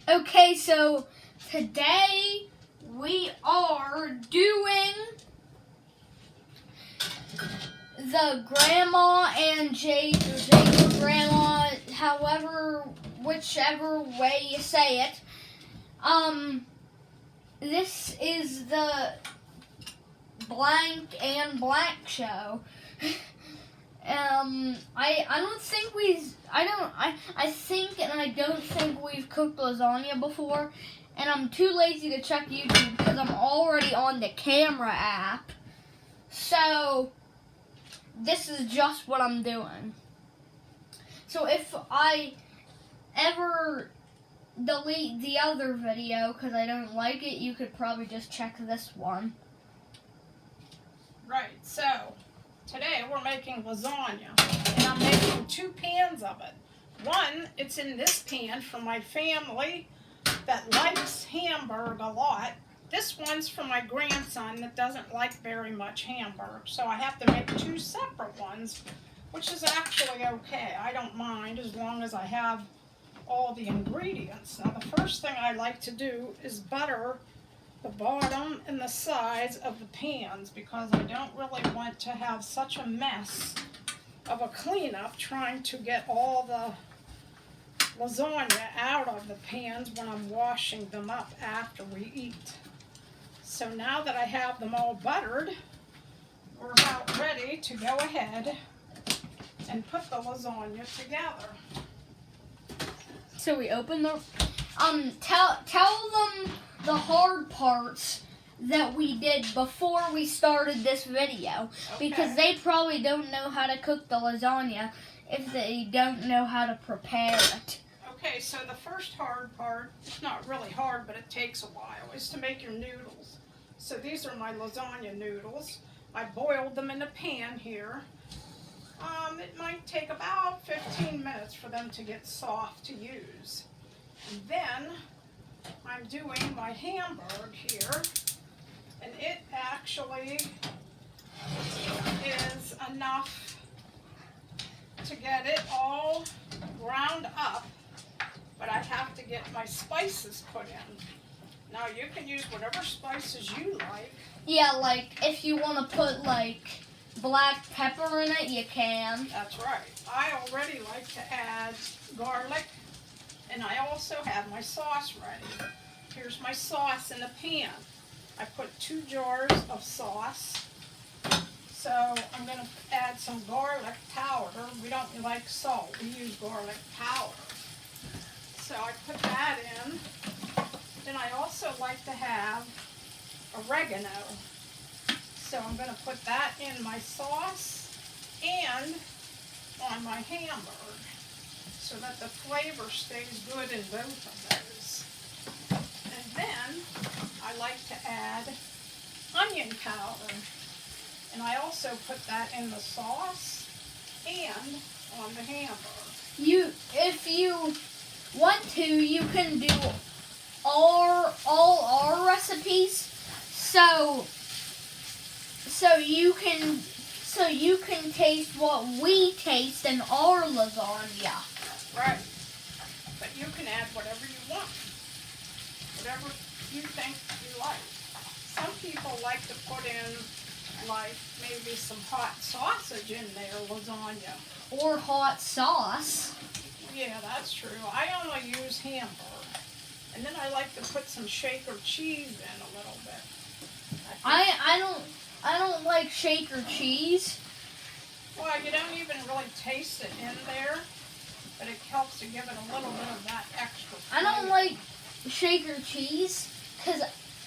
Okay, so today we are doing the grandma and Jake, or Jake or grandma, whichever way you say it. This is the blank and blank show. I don't think we've cooked lasagna before, and I'm too lazy to check YouTube because I'm already on the camera app. So this is just what I'm doing. So if I ever delete the other video because I don't like it, you could probably just check this one. Right, so today we're making lasagna, and I'm making 2 pans of it. One, it's in this pan for my family that likes hamburger a lot. This one's for my grandson that doesn't like very much hamburger, so I have to make 2 separate ones, which is actually okay. I don't mind as long as I have all the ingredients. Now the first thing I like to do is butter the bottom and the sides of the pans because I don't really want to have such a mess of a cleanup trying to get all the lasagna out of the pans when I'm washing them up after we eat. So now that I have them all buttered, we're about ready to go ahead and put the lasagna together. So we open the tell them the hard parts that we did before we started this video, because they probably don't know how to cook the lasagna if they don't know how to prepare it. Okay, so the first hard part, it's not really hard, but it takes a while, is to make your noodles. So these are my lasagna noodles. I boiled them in a pan here. It might take about 15 minutes for them to get soft to use. And then I'm doing my hamburger here, and it actually is enough to get it all ground up, but I have to get my spices put in. Now you can use whatever spices you like. Yeah, like if you want to put like black pepper in it, you can. That's right. I already like to add garlic, and I also have my sauce ready. Here's my sauce in the pan. I put 2 jars of sauce. So I'm going to add some garlic powder. We don't like salt. We use garlic powder. So I put that in. Then I also like to have oregano. So I'm going to put that in my sauce and on my hamburger so that the flavor stays good in both of those. And then I like to add onion powder. And I also put that in the sauce and on the hamburger. If you want to, you can do all our recipes. So you can taste what we taste in our lasagna. Right. But you can add whatever you want. Whatever you think you like. Some people like to put in like maybe some hot sausage in their lasagna. Or hot sauce. Yeah, that's true. I only use hamburger. And then I like to put some shaker cheese in a little bit. I don't like shaker cheese. Well, you don't even really taste it in there, but it helps to give it a little bit of that extra flavor. I don't like shaker cheese because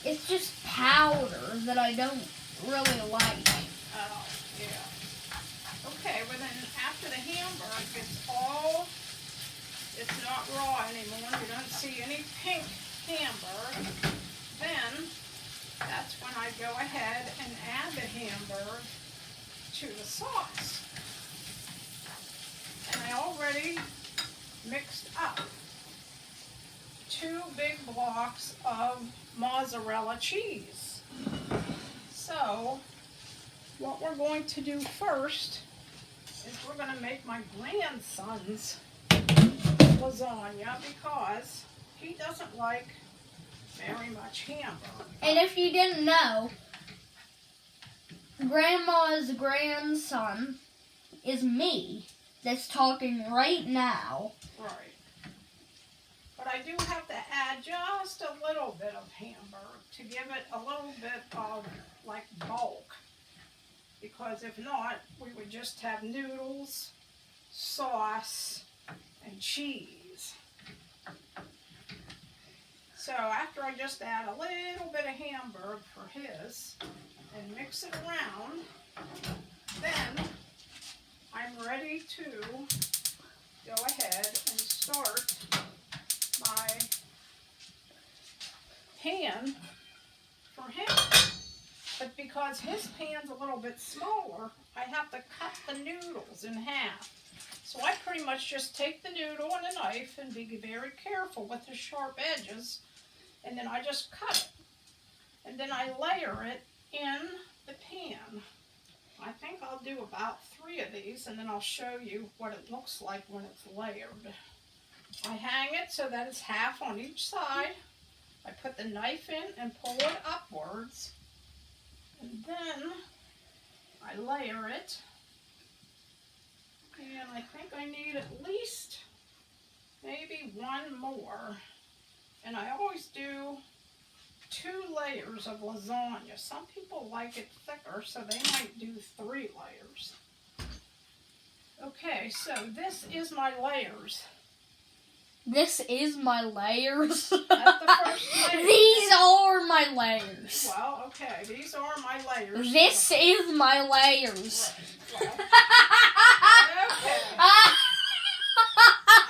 it's just powder that I don't really like. Oh, yeah. Okay, well then after the hamburger, it's not raw anymore. You don't see any pink hamburger. Then that's when I go ahead and add the hamburger to the sauce. And I already mixed up 2 big blocks of mozzarella cheese. So what we're going to do first is we're going to make my grandson's lasagna because he doesn't like very much hamburger. And if you didn't know, Grandma's grandson is me that's talking right now. Right. But I do have to add just a little bit of hamburger to give it a little bit of like bulk. Because if not, we would just have noodles, sauce, and cheese. So after I just add a little bit of hamburger for his and mix it around, then I'm ready to go ahead and start my pan for him. But because his pan's a little bit smaller, I have to cut the noodles in half. So I pretty much just take the noodle and a knife and be very careful with the sharp edges, and then I just cut it. And then I layer it in the pan. I think I'll do about 3 of these, and then I'll show you what it looks like when it's layered. I hang it so that it's half on each side. I put the knife in and pull it upwards. And then I layer it. And I think I need at least maybe 1 more. And I always do 2 layers of lasagna. Some people like it thicker, so they might do 3 layers. Okay, so this is my layers. This is my layers. That's the first layer. These are my layers. Well, okay, these are my layers. This is my layers. Right. Well, okay.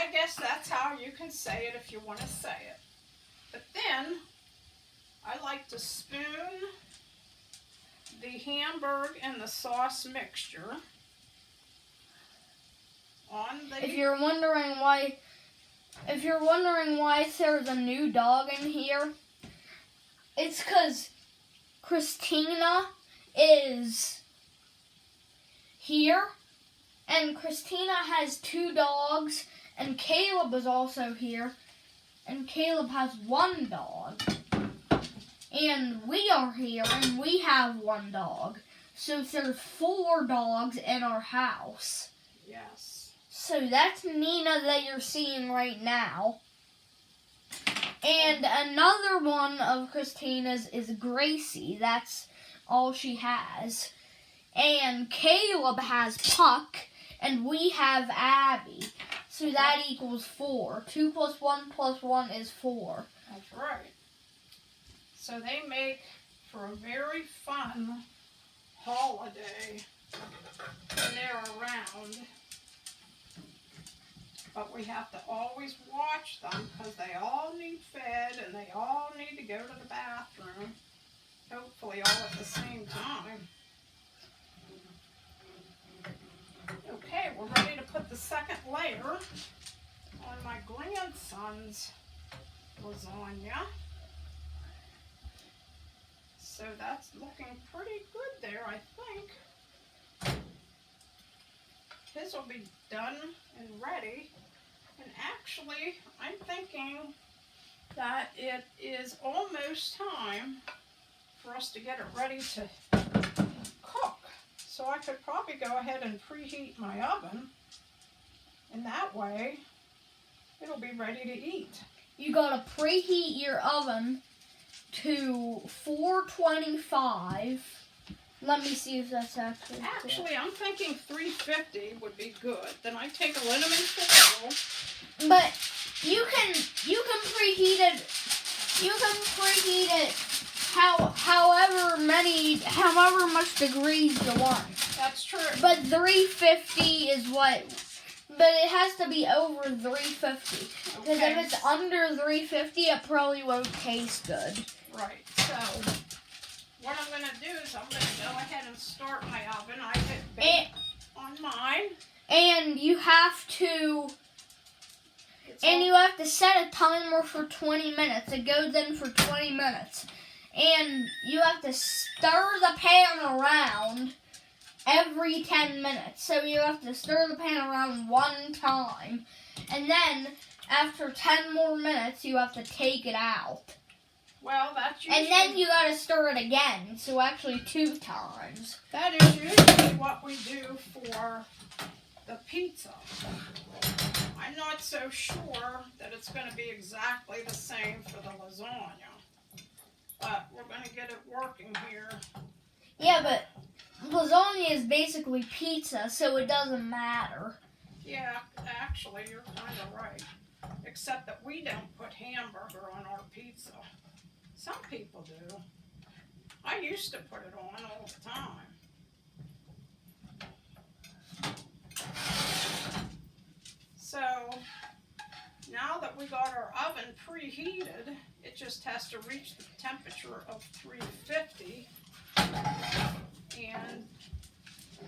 I guess that's how you can say it if you want to say it. But then, I like to spoon the hamburger and the sauce mixture on the... If you're wondering why there's a new dog in here, it's because Christina is here, and Christina has 2 dogs, and Caleb is also here, and Caleb has 1 dog. And we are here, and we have 1 dog. So there's 4 dogs in our house. Yes. So that's Nina that you're seeing right now. And another one of Christina's is Gracie. That's all she has. And Caleb has Puck, and we have Abby. So that equals 4. 2 plus 1 plus 1 is 4. That's right. So they make for a very fun holiday when they're around. But we have to always watch them because they all need fed and they all need to go to the bathroom. Hopefully all at the same time. Okay, we're ready to put the second layer on my grandson's lasagna. So that's looking pretty good there, I think. His will be done and ready. And actually, I'm thinking that it is almost time for us to get it ready to cook. So I could probably go ahead and preheat my oven. And that way, it'll be ready to eat. You gotta preheat your oven to 425. Let me see if that's actually Actually, I'm thinking 350 would be good. Then I take aluminum foil. But you can preheat it. You can preheat it however much degrees you want. That's true. But 350 is what. But it has to be over 350. Because Okay. if it's under 350, it probably won't taste good. Right. So what I'm going to do is I'm going to go ahead and start my oven. I hit bake on mine. And you have to. You have to set a timer for 20 minutes. It goes in for 20 minutes. And you have to stir the pan around every 10 minutes. So you have to stir the pan around 1 time. And then after 10 more minutes, you have to take it out. Well, that's usually... And then you gotta stir it again, so actually 2 times. That is usually what we do for the pizza. I'm not so sure that it's going to be exactly the same for the lasagna. But we're going to get it working here. Yeah, but lasagna is basically pizza, so it doesn't matter. Yeah, actually, you're kind of right. Except that we don't put hamburger on our pizza. Some people do. I used to put it on all the time. So, now that we got our oven preheated, it just has to reach the temperature of 350. And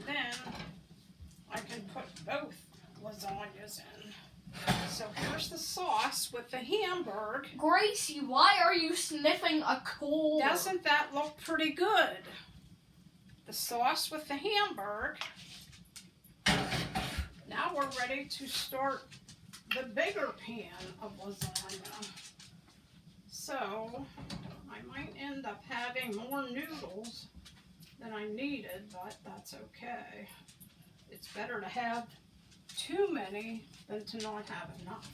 then I can put both lasagnas in. So here's the sauce with the hamburger. Gracie, why are you sniffing a cold? Doesn't that look pretty good? The sauce with the hamburger. Now we're ready to start the bigger pan of lasagna. So I might end up having more noodles than I needed, but that's okay. It's better to have too many than to not have enough.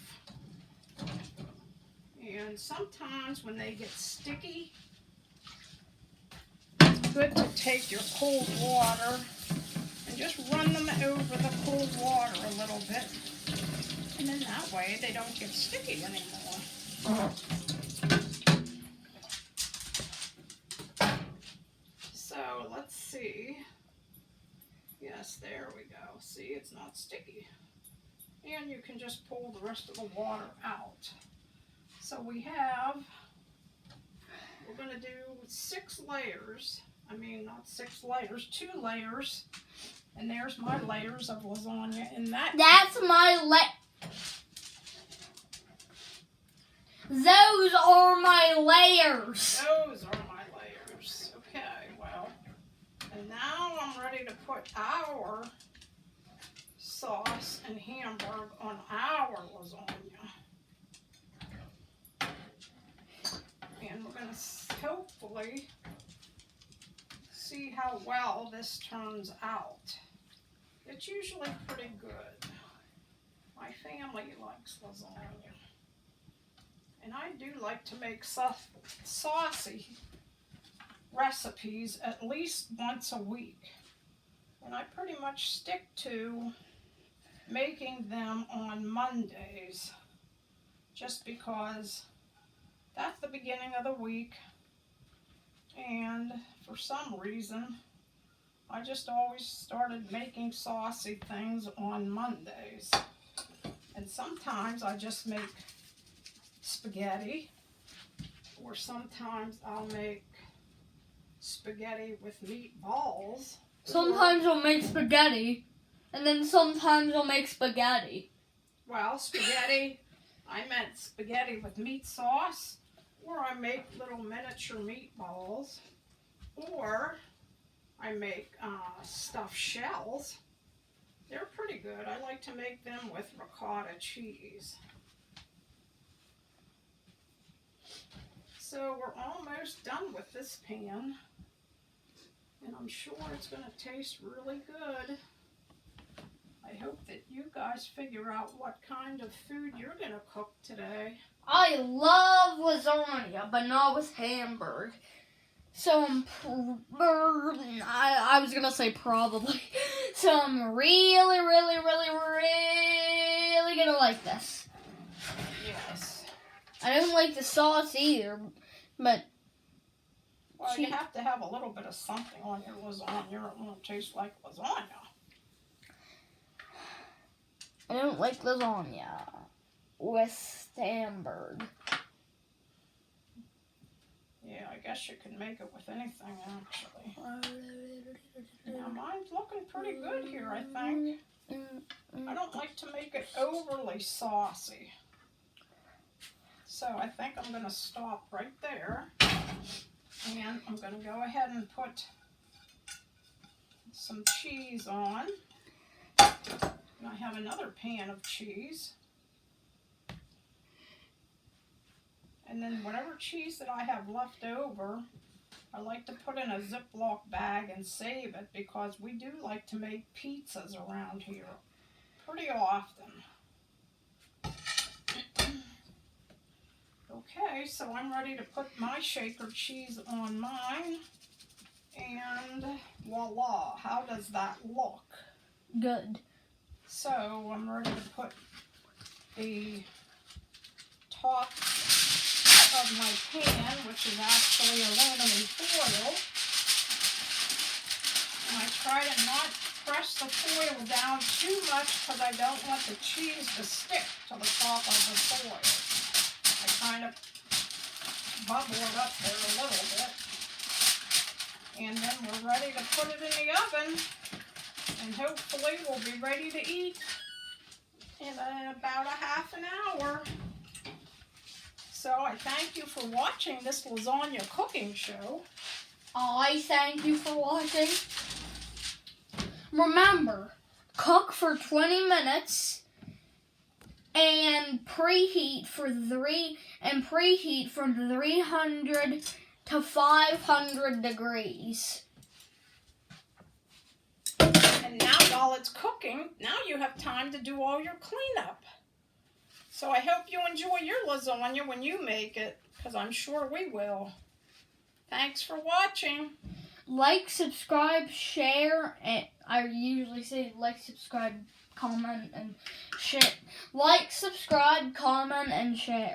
And sometimes when they get sticky, it's good to take your cold water and just run them over the cold water a little bit. And then that way they don't get sticky anymore. So let's see. Yes, there we go. See, it's not sticky. And you can just pull the rest of the water out. So we're going to do 6 layers. I mean, not 6 layers, 2 layers. And there's my layers of lasagna in that. That's my Those are my layers. Those are my layers. Okay, well. And now I'm ready to put our sauce and hamburger on our lasagna. And we're going to hopefully see how well this turns out. It's usually pretty good. My family likes lasagna. And I do like to make saucy recipes at least once a week. And I pretty much stick to making them on Mondays, just because that's the beginning of the week, and for some reason I just always started making saucy things on Mondays. And sometimes I just make spaghetti, or sometimes I'll make spaghetti with meatballs. Sometimes I'll make spaghetti, and then sometimes I'll make spaghetti. Well, spaghetti, I meant spaghetti with meat sauce, or I make little miniature meatballs, or I make stuffed shells. They're pretty good. I like to make them with ricotta cheese. So we're almost done with this pan, and I'm sure it's going to taste really good. I hope that you guys figure out what kind of food you're going to cook today. I love lasagna, but not with hamburger. So I was going to say probably. So I'm really going to like this. Yes. I don't like the sauce either, but... Well, you have to have a little bit of something on your lasagna, or it won't taste like lasagna. I don't like lasagna with hamburger. Yeah, I guess you could make it with anything, actually. Now, mine's looking pretty good here, I think. I don't like to make it overly saucy. So I think I'm going to stop right there. And I'm going to go ahead and put some cheese on. And I have another pan of cheese. And then whatever cheese that I have left over, I like to put in a Ziploc bag and save it because we do like to make pizzas around here pretty often. Okay, so I'm ready to put my shaker cheese on mine. And voila, how does that look? Good. So I'm ready to put the top of my pan, which is actually aluminum foil. And I try to not press the foil down too much because I don't want the cheese to stick to the top of the foil. I kind of bubble it up there a little bit. And then we're ready to put it in the oven. And hopefully we'll be ready to eat in about a half an hour. So I thank you for watching this lasagna cooking show. I thank you for watching. Remember, cook for 20 minutes and preheat from 300 to 500 degrees. And now while it's cooking, now you have time to do all your cleanup. So I hope you enjoy your lasagna when you make it, because I'm sure we will. Thanks for watching. Like, subscribe, share, and I usually say like, subscribe, comment, and share. Like, subscribe, comment, and share.